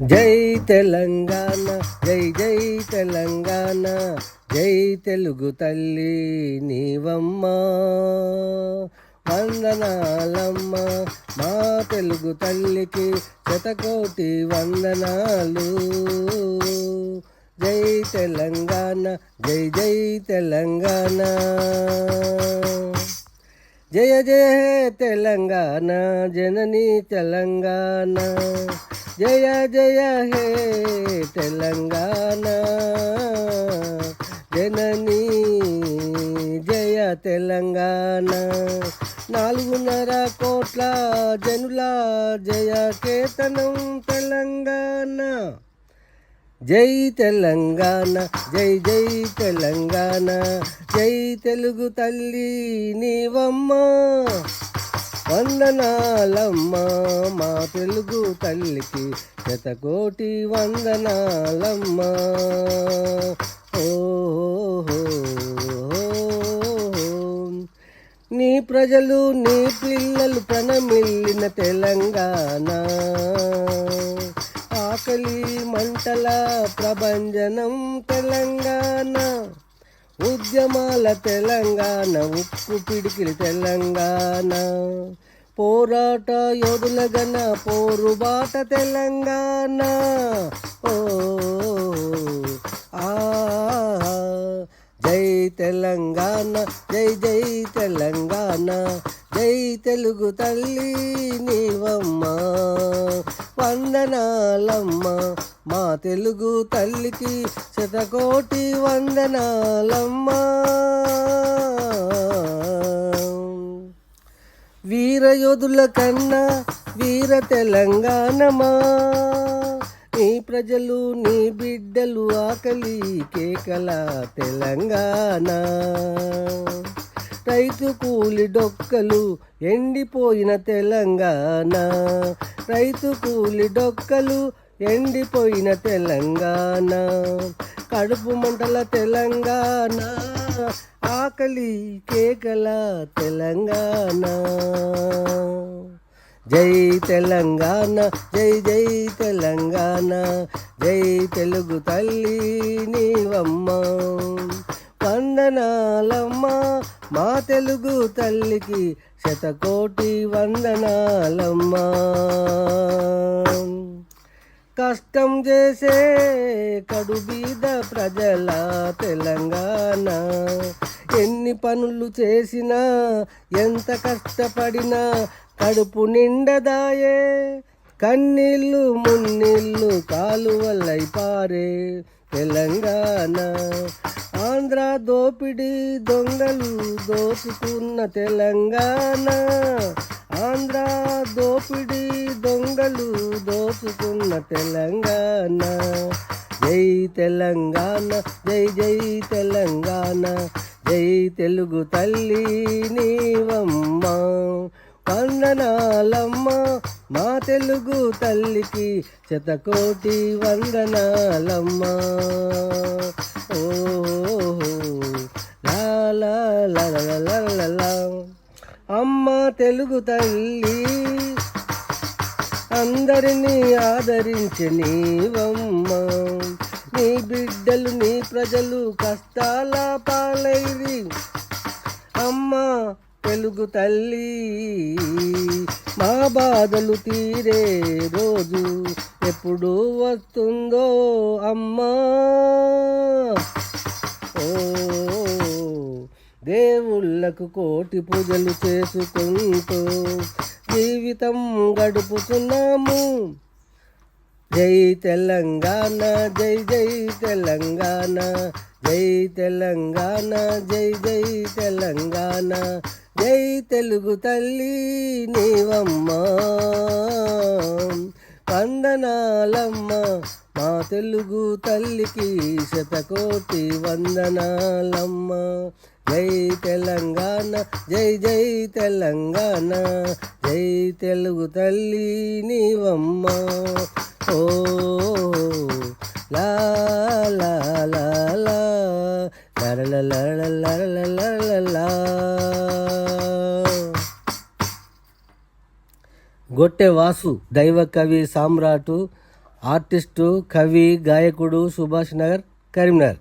జై తెలంగాణ, జై జై తెలంగాణ, జై తెలుగు తల్లి నీవమ్మ. వందనాలమ్మ మా తెలుగు తల్లికి శతకోటి వందనాలు. జై తెలంగాణ, జై జై తెలంగాణ. జయ జయ తెలంగాణ జననీ తెలంగాణ, జయ జయ హే తెలంగాణ జననీ, జయ తెలంగాణ. 4.5 కోట్ల జనుల జయ కేతనం తెలంగాణ. జై తెలంగాణ, జై జై తెలంగాణ, జై తెలుగు తల్లి నీవమ్మ. వందనాలమ్మ మా తెలుగు తల్లికి శతకోటి వందనాలమ్మ. ఓహో నీ ప్రజలు నీ పిల్లలు ప్రణమిల్లిన తెలంగాణ, ఆకలి మంటల ప్రభంజనం తెలంగాణ, ఉద్యమాల తెలంగాణ, ఉక్కు పిడికిలి తెలంగాణ, పోరాట యోధులగన పోరుబాట తెలంగాణ. ఓ ఆ జై తెలంగాణ, జై జై తెలంగాణ, జై తెలుగు తల్లి నీవమ్మ. వందనాలమ్మ మా తెలుగు తల్లికి శతకోటి వందనాలమ్మ. వీరయోధుల కన్నా వీర తెలంగాణమా, నీ ప్రజలు నీ బిడ్డలు ఆకలి కేకల తెలంగాణ, రైతు కూలి డొక్కలు ఎండిపోయిన తెలంగాణ, రైతు కూలి డొక్కలు ఎండిపోయిన తెలంగాణ, కడుపు మంటల తెలంగాణ, ఆకలి కేకల తెలంగాణ. జై తెలంగాణ, జై జై తెలంగాణ, జై తెలుగు తల్లి నీవమ్మ. వందనాలమ్మ మా తెలుగు తల్లికి శతకోటి వందనాలమ్మ. కష్టం చేసే కడుబీద ప్రజల తెలంగాణ, ఎన్ని పనులు చేసినా ఎంత కష్టపడినా కడుపు నిండదాయే, కన్నీళ్ళు మున్నీళ్ళు కాలువలై పారే తెలంగాణ. ఆంధ్ర దోపిడి దొంగలు దోచుకున్న తెలంగాణ, ఆంధ్ర దోపిడి దొంగలు దోచుకున్న తెలంగాణ. జై తెలంగాణ, జై జై తెలంగాణ, జై తెలుగు తల్లి నీవమ్మ. వందనాలమ్మ మా తెలుగు తల్లికి శతకోటి వందనాలమ్మ. ఓహో లా లా లా అమ్మ తెలుగు తల్లి అందరినీ ఆదరించి నీవమ్మ. నీ బిడ్డలు నీ ప్రజలు కష్టాల పాలైరి అమ్మ తెలుగు తల్లి, మా బాధలు తీరే రోజు ఎప్పుడు వస్తుందో అమ్మా. ఓ దేవుళ్ళకు కోటి పూజలు చేసుకుంటూ జీవితం గడుపుతున్నాము. జై తెలంగాణ, జై జై తెలంగాణ, జై తెలంగాణ, జై జై తెలంగాణ, జై తెలుగు తల్లి నీవమ్మ. వందనాలమ్మ మా తెలుగు తల్లికి శతకోటి వందనాలమ్మ. జై తెలంగాణ, జై జై తెలంగాణ, జై తెలుగు తల్లి నీవమ్మ. ఓ లా లా లా లా లా. గొట్టె వాసు దైవ కవి సామ్రాటు ఆర్టిస్టు, కవి, గాయకుడు, సుభాష్ నగర్, కరీంనగర్.